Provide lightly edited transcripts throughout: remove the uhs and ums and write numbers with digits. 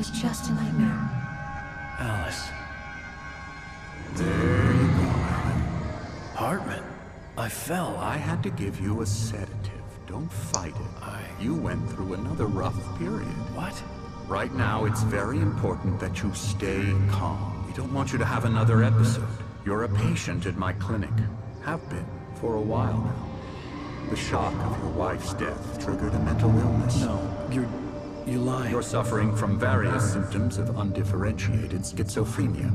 was just a nightmare. Alice. There you go, Alan. Hartman, I fell. I had to give you a sedative. Don't fight it. You went through another rough period. What? Right now, it's very important that you stay calm. We don't want you to have another episode. You're a patient at my clinic. Have been for a while now. The shock of your wife's death triggered a mental illness. No, you're lying. You're suffering from various symptoms of undifferentiated schizophrenia.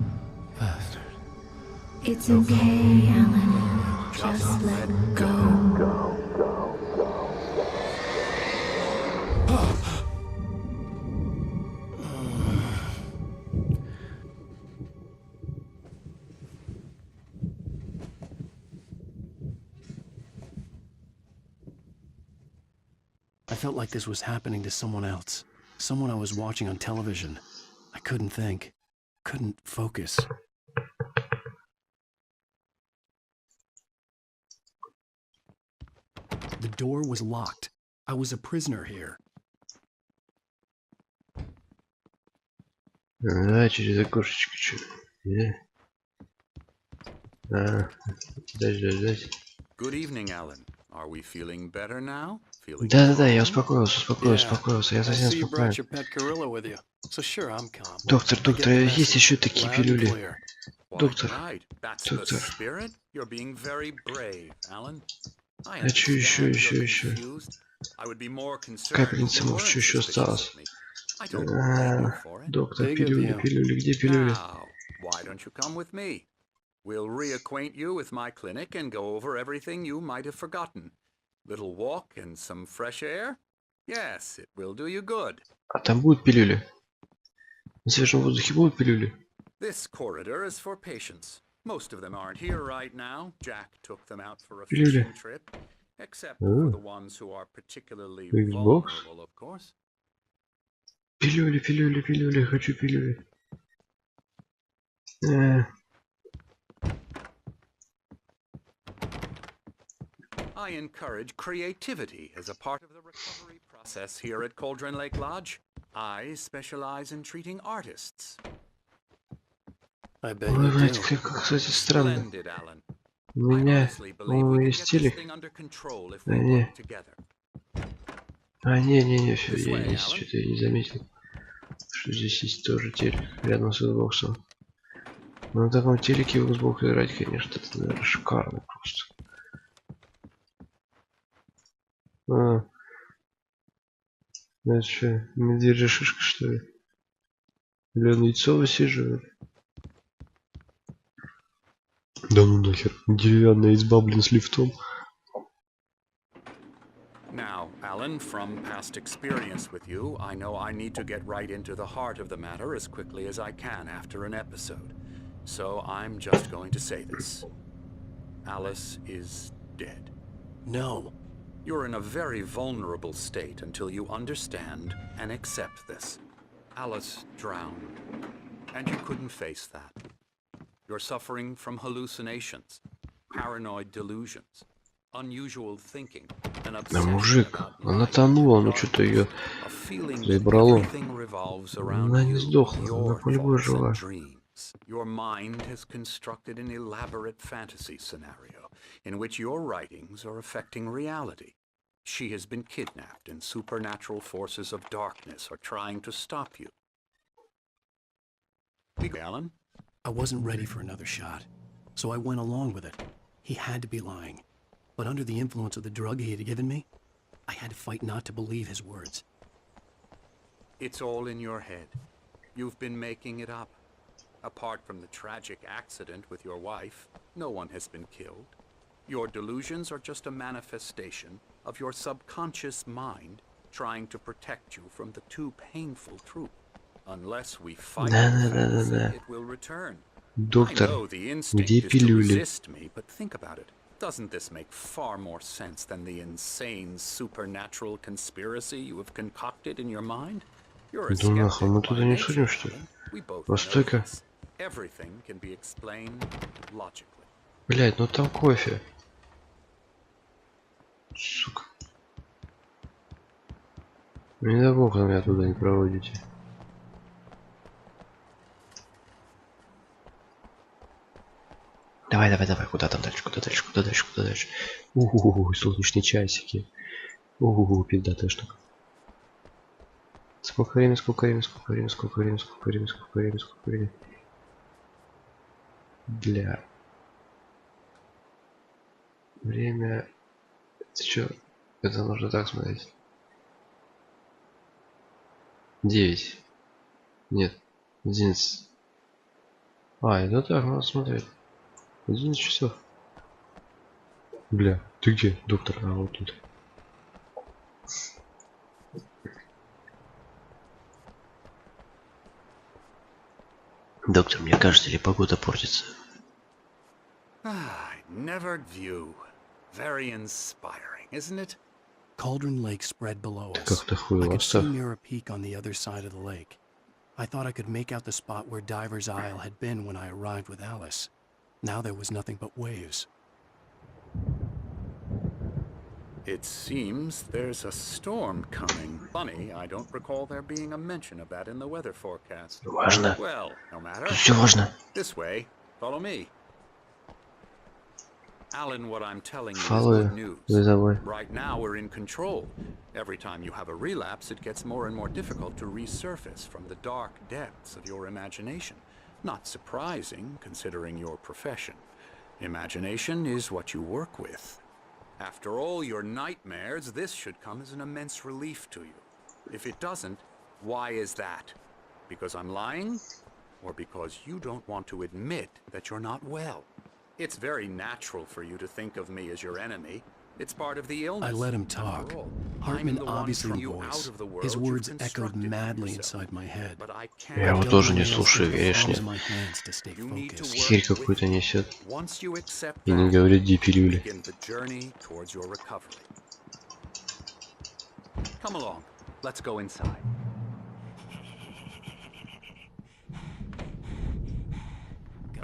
Bastard. It's okay, Alan. Just let go. I felt like this was happening to someone else. Someone I was watching on television. I couldn't think. Couldn't focus. The door was locked. I was a prisoner here. Да, через окошечко что? Ждать. Good evening, Alan. Are we feeling better now? Feeling Да, я успокоился, я совсем спокоен. Доктор, есть еще такие пилюли. Доктор. Хочу еще. Капельница, может, что еще осталось? Доктор, пилюли, где пилюли? We'll reacquaint you with my clinic and go over everything you might have forgotten. Little walk and some fresh air? Yes, it will do you good. А там будут пилюли? На свежем воздухе будут пилюли? This corridor is for patients. Most of them aren't here right now. Jack took them out for a Пилюли. fishing trip. Except for the ones who are particularly Xbox? vulnerable, of course. Пилюли, хочу пилюли. I encourage creativity as a part of the recovery process here at Cauldron Lake Lodge. I specialize in treating artists. I bet Ой, you блядь, do. кстати, странно. Splendid, Alan. У I меня, honestly believe по-моему, we can есть get this телек. thing under control if Да we не. work together. Не, все, This way, есть, Alan. что-то я не заметил. Что здесь есть тоже телек, рядом с Xbox. Но на таком телеке в Xbox играть, конечно, это, наверное, шикарно просто. Это что, медвежья шишка, что ли? Или он яйцо высиживает? Да ну нахер, деревянная изба, блин, с лифтом. Now, Alan, from past experience with you, I know I need to get right into the heart of the matter as quickly as I can after an episode. So I'm just going to say this. Alice is dead. No. You're in a very vulnerable state until you understand and accept this. Alice drowned, and you couldn't face that. You're suffering from hallucinations, paranoid delusions, unusual thinking, an Да obsession мужик, about она life, тонула, ну что-то ее a feeling that забрало. everything revolves around Она не you, сдохла, она your по-любому thoughts and жива. dreams. Your mind has constructed an elaborate fantasy scenario in which your writings are affecting reality. She has been kidnapped and supernatural forces of darkness are trying to stop you. Alan? I wasn't ready for another shot, so I went along with it. He had to be lying. But under the influence of the drug he had given me, I had to fight not to believe his words. It's all in your head. You've been making it up. Apart from the tragic accident with your wife, no one has been killed. Your delusions are just a manifestation of your subconscious mind trying to protect you from the too painful truth. Unless we fight the fantasy, it will return. Доктор, I know the instinct где is to пилюли? resist me, but think about it. Doesn't this make far more sense than the insane supernatural conspiracy you have concocted in your mind? You're a Да нахуй, мы skeptic туда by не nature, судим, что ли? Alan. We both know Постой-ка. this. Everything can be explained logically. Блять, ну там кофе. Сука. Не дай бог, вы меня туда не проводите. давай. Куда там дальше? Куда дальше? Солнечные часики. Пиздатая штука. Сколько времени? Бля. Время... Ты чё? Это нужно так смотреть. 9. Нет. 11. Это так надо смотреть. 11 часов. Бля, ты где, доктор? Вот тут. Доктор, мне кажется, ли погода портится? Never view. Very inspiring, isn't it? Cauldron Lake spread below us. Как-то I хуево could see оставь. Mirror Peak on the other side of the lake. I thought I could make out the spot where Diver's Isle had been when I arrived with Alice. Now there was nothing but waves. It seems there's a storm coming. Funny, I don't recall there being a mention of that in the weather forecast. Важно. Well, no matter. Тут все важно. This way. Follow me. Alan, what I'm telling you is Follow good news. за тобой. Right now we're in control. Every time you have a relapse, it gets more and more difficult to resurface from the dark depths of your imagination. Not surprising, considering your profession. Imagination is what you work with. After all your nightmares, this should come as an immense relief to you. If it doesn't, why is that? Because I'm lying? Or because you don't want to admit that you're not well? It's very natural for you to think of me as your enemy. It's part of the illness. I let him talk. After all, I'm Hartman the one obviously from you voice. out of the world His you've words echoed constructed for madly yourself. inside my head. But I Я can't его do тоже не anything слушаю, else. видишь, Palms нет. of my hands to stay You need to focused. work Херь with какую-то me. несет. Once you accept И не that, говорит, где пилюли. begin the journey towards your recovery. Come along. Let's go inside.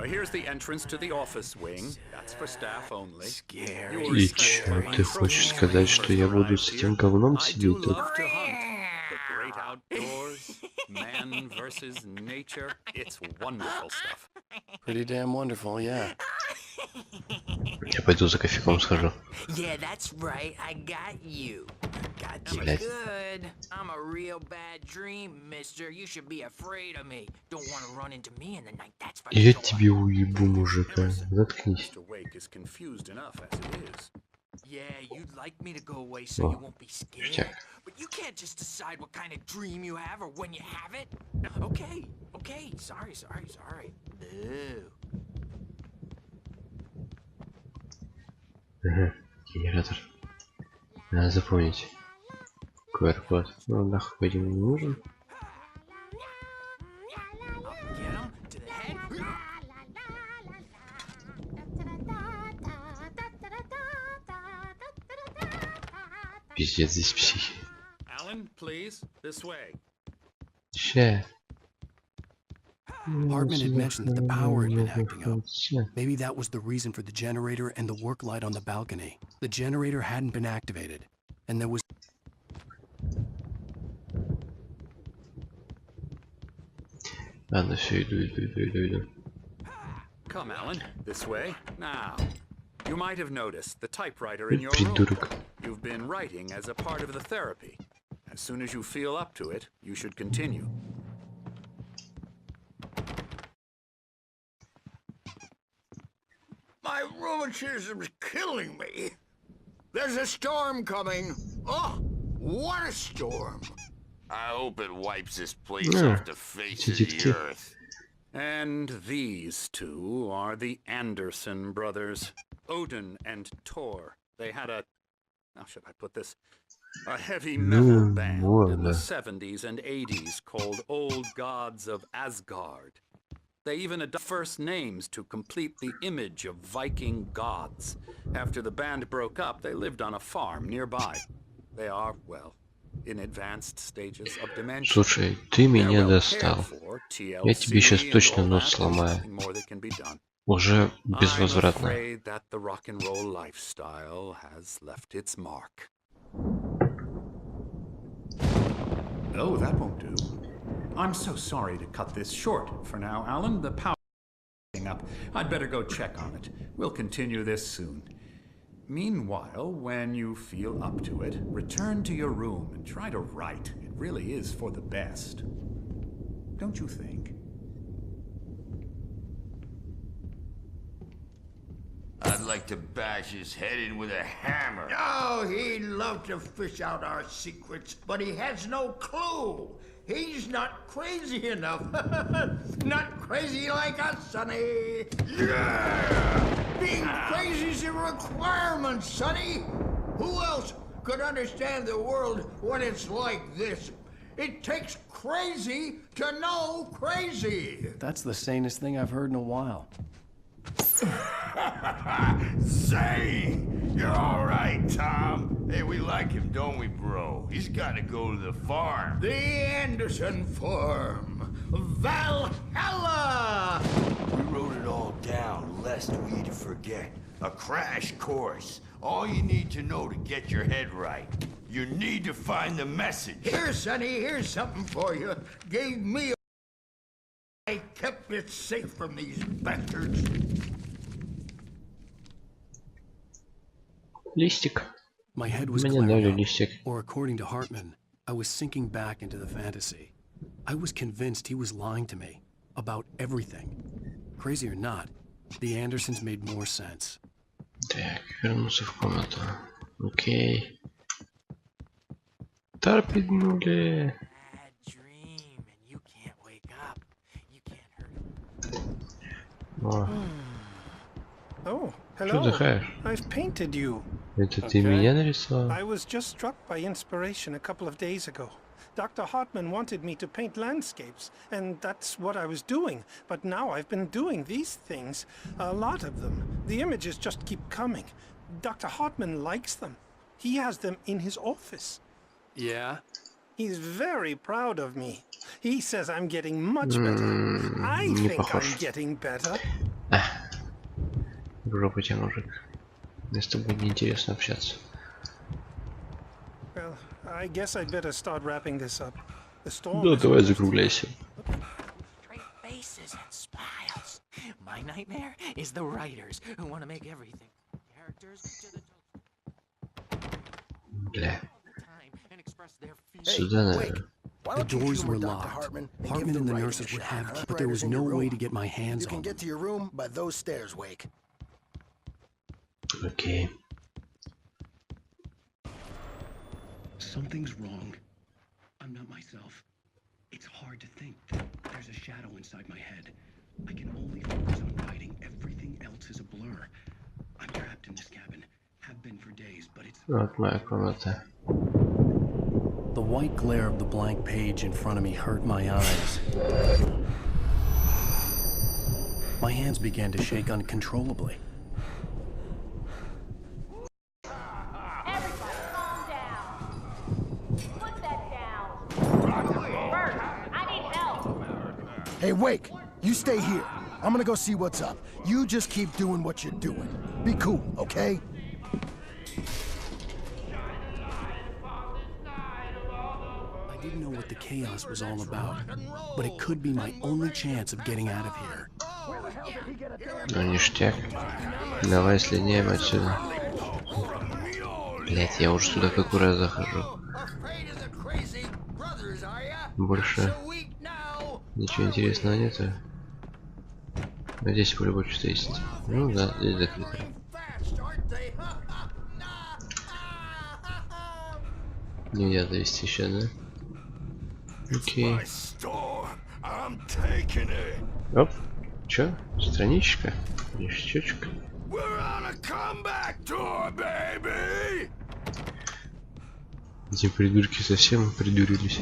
Here's the entrance to the office wing. That's for staff only. You were И expected чё, by ты хочешь Protocol сказать, when you что first я буду arrived с here. этим говном I do сидеть тут? love to hunt. The great outdoors, man versus nature. It's wonderful stuff. Pretty damn wonderful, yeah. Я пойду за кофейком схожу. Yeah, that's right. I got you. Got you Блядь. good. I'm a real bad dream, mister. You should be afraid of me. Don't want to run into me in the night, that's for Я sure. тебе уебу, мужика. Заткнись. Mr. Wake is confused enough as it is. Yeah, you'd like me to go away so you О, won't be scared. ништяк. But you can't just decide what kind of dream you have or when you have it. Okay. Sorry. Boo. Ага, генератор. Надо запомнить. QR-код. Ну нахуй пойдем, не нужен. Get him to the head. Пиздец, здесь психи. Alan, please, this way. Ща. Hartman had mentioned that the power had been acting up. Maybe that was the reason for the generator and the work light on the balcony. The generator hadn't been activated, and there was... Ладно, все, иду. Come, Alan, this way. Now, you might have noticed the typewriter in your Придурок. room. You've been writing as a part of the therapy. As soon as you feel up to it, you should continue. My rheumatism's killing me. There's a storm coming. Oh, what a storm. I hope it wipes this place Yeah. off the face of Tidikti. the earth. And these two are the Anderson brothers, Odin and Thor. They had a, how should I put this? A heavy metal band in the можно. 70s and 80s called Old Gods of Asgard. They even adopted first names to complete the image of Viking gods. After the band broke up, they lived on a farm nearby. They are, well, in advanced stages of dementia. Слушай, ты меня They're well достал. cared for, Я тебе сейчас TLC точно and all нос that, сломаю. nothing more that can be done. Уже I'm безвозвратно. afraid that the rock and roll lifestyle has left its mark. Oh, that won't do. I'm so sorry to cut this short for now, Alan. The power messing up. I'd better go check on it. We'll continue this soon. Meanwhile, when you feel up to it, return to your room and try to write. It really is for the best. Don't you think? I'd like to bash his head in with a hammer. Oh, he'd love to fish out our secrets, but he has no clue. He's not crazy enough. Not crazy like us, Sonny. Yeah! Being crazy's a requirement, Sonny. Who else could understand the world when it's like this? It takes crazy to know crazy. That's the sanest thing I've heard in a while. Zane! You're all right, Tom. Hey, we like him, don't we, bro? He's got to go to the farm. The Anderson Farm. Valhalla! We wrote it all down, lest we'd forget. A crash course. All you need to know to get your head right. You need to find the message. Here, Sonny, here's something for you. Gave me a... I kept it safe from these bastards. Листик. My head was Мне clearing дали up, листик. or according to Hartman, I was sinking back into the fantasy. I was convinced he was lying to me about everything. Crazy or not, the Andersons made more sense. Так, вернулся в комнату. Окей. Торпеднули. Bad dream, and you can't wake up. You can't hurt him. О, Oh, что hello. вздыхаешь? I've painted you. Это ты меня нарисовал? I was just struck by inspiration a couple of days ago. Dr. Hartman wanted me to paint landscapes, and that's what I was doing. But now I've been doing these things, a lot of them. The images just keep coming. Dr. Hartman likes them. He has them in his office. Yeah? He's very proud of me. He says I'm getting much better. I не think похож. I'm getting better. В жопу тебя, мужик. Мне с тобой неинтересно общаться. Well, I guess I'd better start wrapping this up. The storm Да, is давай закругляйся. Straight faces and smiles. My nightmare is the writers who want to make everything. Characters to the Бля. time and express their feelings. Сюда, наверное. The doors were locked. Hartman and the nurses would have key, but there was no way to get my hands on them. You can get to your room by those stairs, Wake. Окей. Something's wrong. I'm not myself. It's hard to think that there's a shadow inside my head. I can only focus on writing. Everything else is a blur. I'm trapped in this cabin. Have been for days, but it's... Вот моя комната. The white glare of the blank page in front of me hurt my eyes. My hands began to shake uncontrollably. Everybody, calm down. Put that down. First, I need help. Hey, Wake, you stay here. I'm gonna go see what's up. You just keep doing what you're doing. Be cool, okay? I didn't know what the chaos was all about, but it could be my only chance of getting out of here. Ну, ништяк. Давай слиняем отсюда. Блять, я уже сюда какой раз захожу. Больше ничего интересного нету. Но здесь по-любому что-то есть. Ну да, здесь закрыто. Нельзя довести еще, да? Окей. Оп. Чё? Страничка? Ништячка. Эти придурки совсем придурились.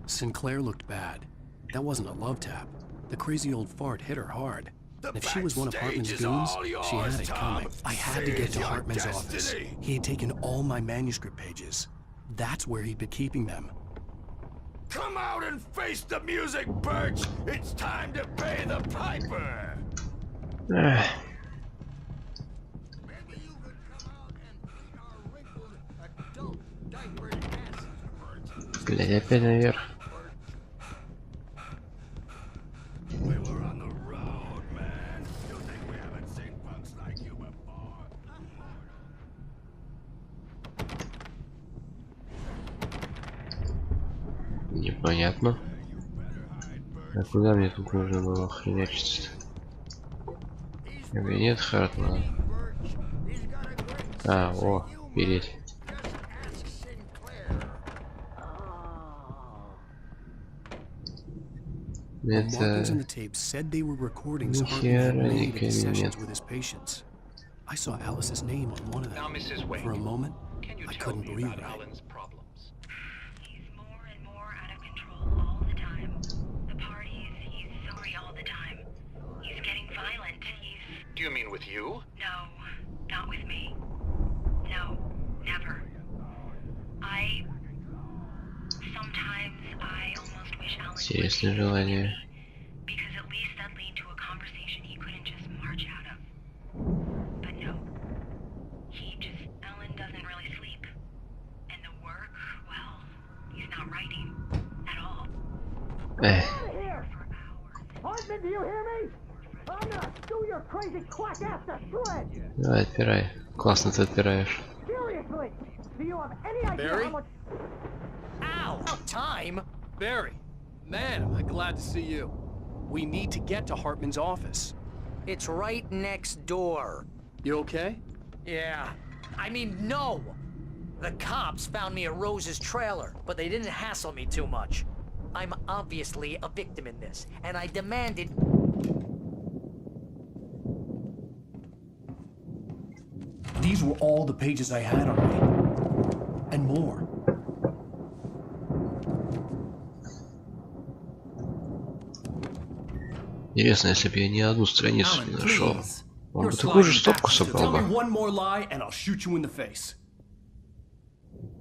Sinclair looked bad. That wasn't a love tap. The crazy old fart hit her hard. And if she was one of Hartman's goons, she had it coming. I had to get to Hartman's office. He had taken all my manuscript pages. That's where he'd been keeping them. Come out and face the music, Birch! It's time to pay the piper! Блядь, опять наверх. Непонятно. А куда мне тут нужно было хренячиться? Кабинет Хартмана. А, о, переть. Markings on the tape said they were recordings Hartman had made of his sessions with his patients. I saw Alice's name on one of them. Now, Mrs. Wake, For a moment, can you I tell couldn't me breathe about right. Alan's problems? He's more and more out of control all the time. The parties, he's sorry all the time. He's getting violent. Do you mean with you? No, not with me. No, never. Sometimes I almost wish Alan Интересное желание. because at least that lead to a conversation he couldn't just march out of. But no. Alan doesn't really sleep. And the work, well, he's not writing at all. Hartman, do you hear me? I'm gonna do your crazy quack ass to shreds. Давай, отпирай. Классно ты отпираешь. Seriously, do you have any idea Barry? how much... Ow! Time? Barry, man, am I glad to see you. We need to get to Hartman's office. It's right next door. You okay? Yeah. I mean, no! The cops found me at Rose's trailer, but they didn't hassle me too much. I'm obviously a victim in this, and I demanded... These were all the pages I had on me. And more. Интересно, если бы я ни одну страницу не нашел, он бы такую же стопку собрал бы. One more lie and I'll shoot you in the face.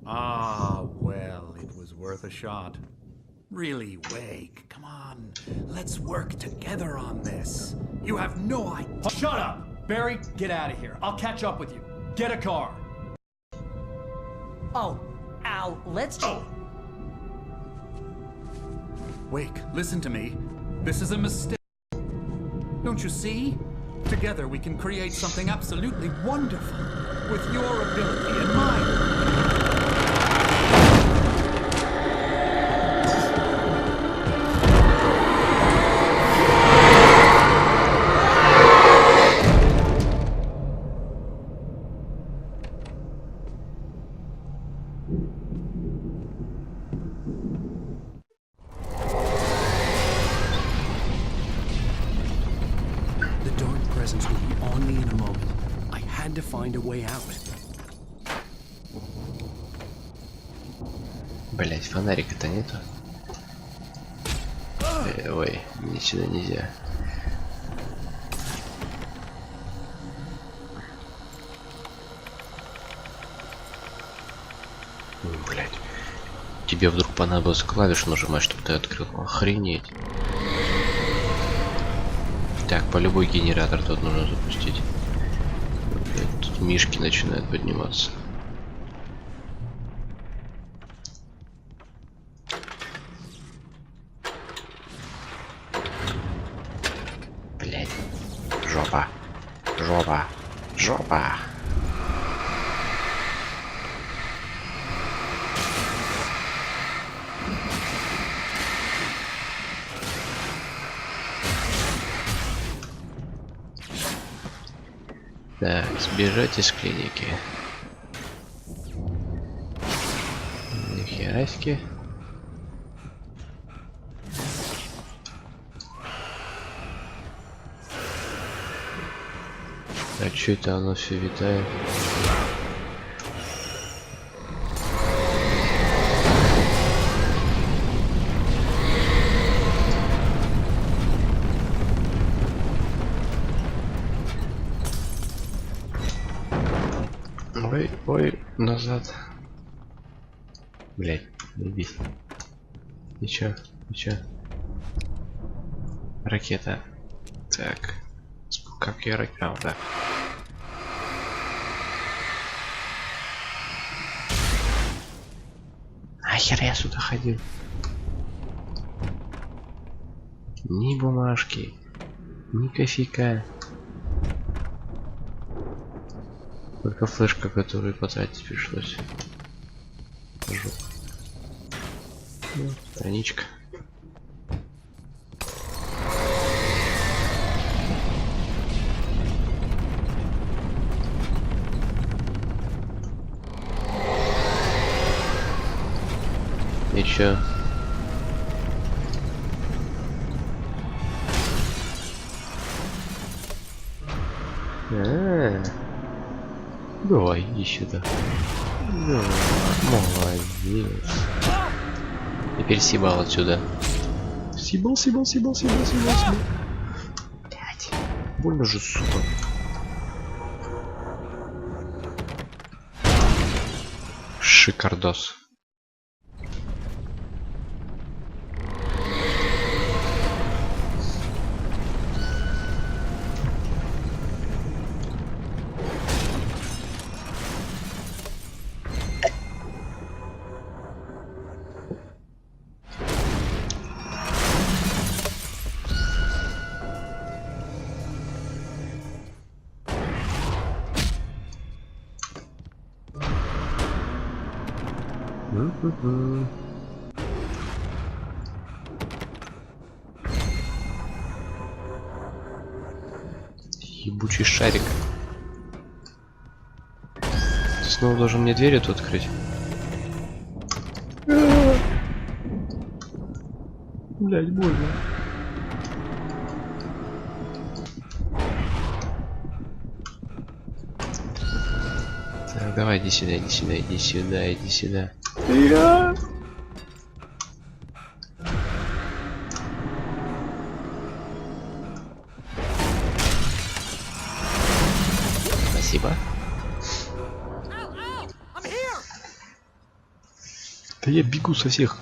Ah, well, it was worth a shot. Really, Wake, come on. Let's work together on this. You have no idea. Shut up! Barry, get out of here. I'll catch up with you. Get a car. Oh, Al, let's... Oh! Wake, listen to me. This is a mistake. Don't you see? Together we can create something absolutely wonderful. With your ability and mine. To find a way out. Блять, фонарика-то нету. Ой, мне сюда нельзя. Блять. Тебе вдруг понадобилось клавишу нажимать, чтобы ты открыл. Охренеть. Так, по любой генератор тут нужно запустить. Тут мишки начинают подниматься. Блять. Жопа. Жопа. Жопа. Так, сбежать из клиники. Нихераськи. А чё это оно все витает? Ой, ой, назад. Блять, иди. И чё? Ракета. Так. Как я ракета? Да. Нахер я сюда ходил? Ни бумажки, ни кофейка. Только флешка, которую потратить пришлось. Страничка. И чё? Давай, иди сюда. Да, молодец. Теперь сибал отсюда. Сибал. Блять. Больно же, сука. Шикардос. Ебучий шарик. Ты снова должен мне дверь эту открыть. Блять, больно. Так, давай, иди сюда. Я... Спасибо. Да я бегу со всех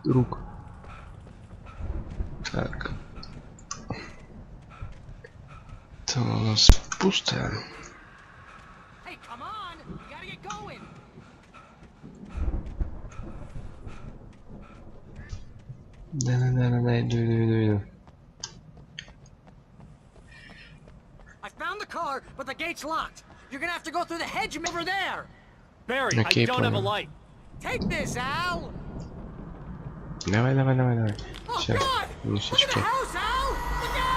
рук. Так. Там у нас пусто. Да, иду. I found the car, but the gate's locked. You're gonna have to go through the hedge over there. Barry, I don't have a light. Take this, Al. Давай. Oh, Все, God! Look at ништячки. the house, Al. Look out!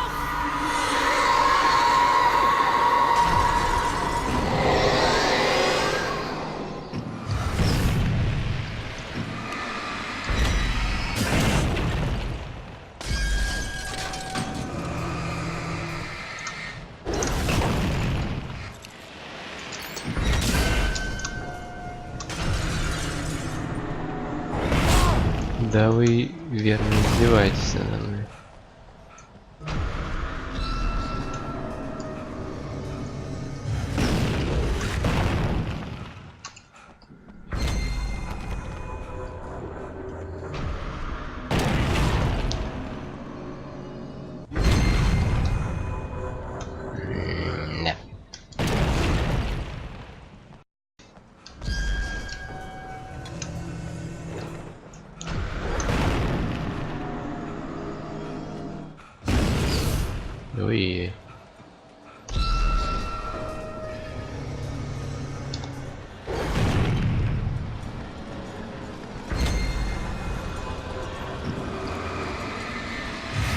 Да вы верно издеваетесь надо мной. Да. Ой.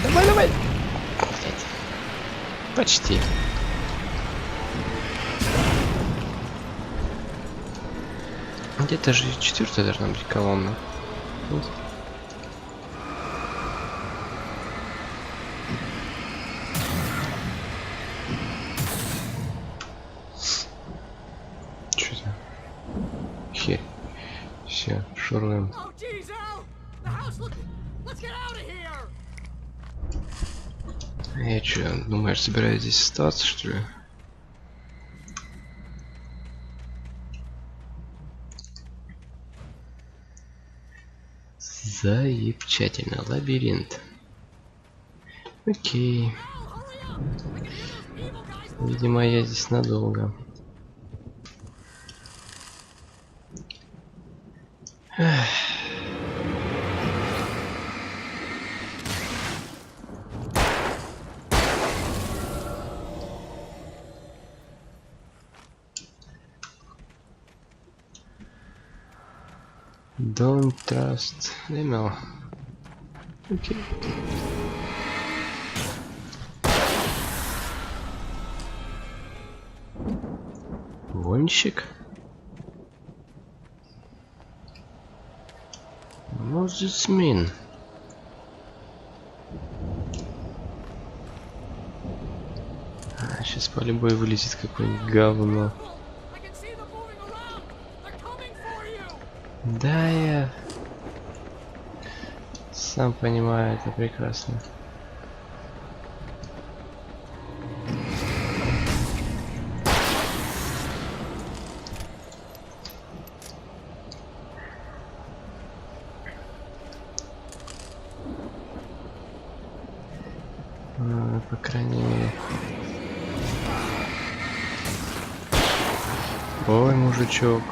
Давай. Блять. Почти. Где-то же четвертая должна быть колонна. Херь. Все, шуруем. Я чё, думаешь, собираюсь здесь остаться, что ли? Замечательно, лабиринт. Окей. Видимо, я здесь надолго. Эх. Don't trust email. Окей. Гонщик? What does this mean? Сейчас по любой вылезет какое-нибудь говно. Да, я сам понимаю это прекрасно. По крайней мере. Ой, мужичок.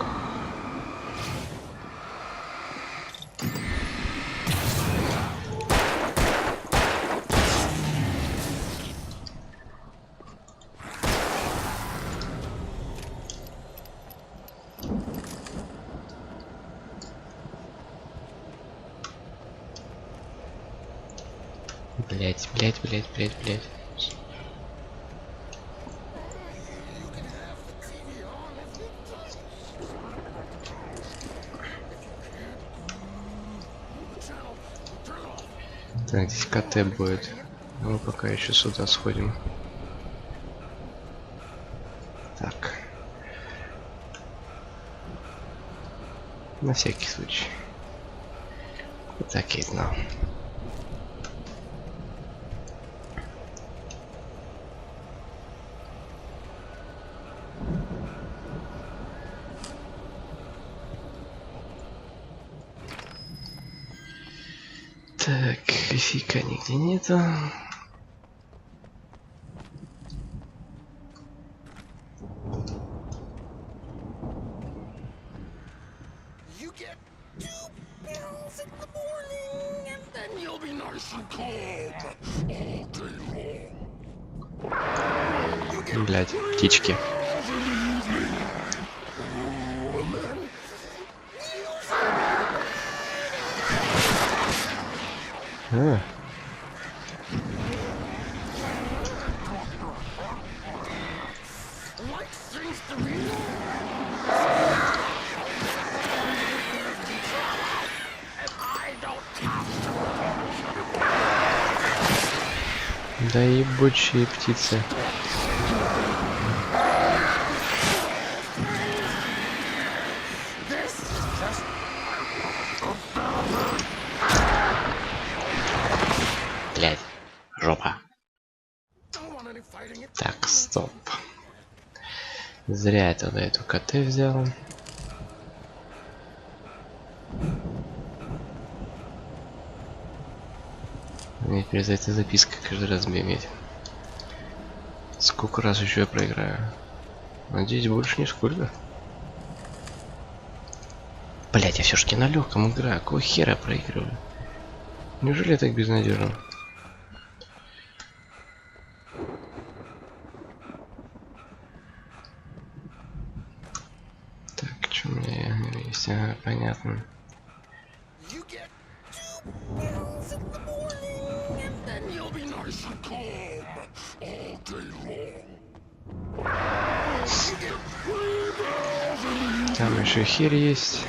Блять. Так, здесь КТ будет. Мы пока еще сюда сходим. Так. На всякий случай. Вот так и знал. Так, фика нигде нету. Блять, птички. Да ебучие птицы. Блядь, жопа. Так, стоп. Зря я тогда эту КТ взял. Мне теперь за этой запиской каждый раз иметь. Сколько раз еще я проиграю? Надеюсь, больше нисколько. Блять, я все-таки на легком играю. Какого хера я проигрываю? Неужели я так безнадежен? Так, что у меня есть? Ага, понятно. Там еще хер есть.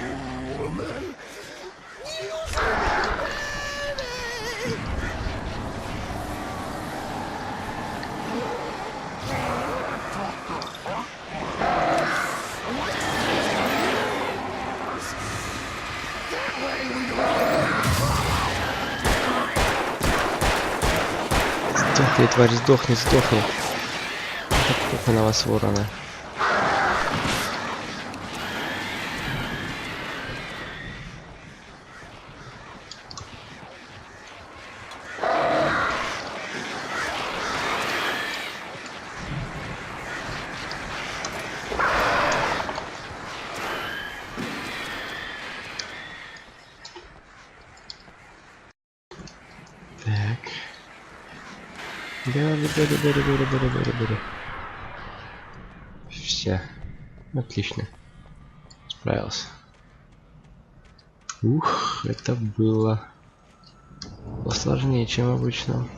Сдохни, тварь, сдохни. Так на вас, ворона. Бери. Все. Отлично. Справился. Ух, это было посложнее, чем обычно.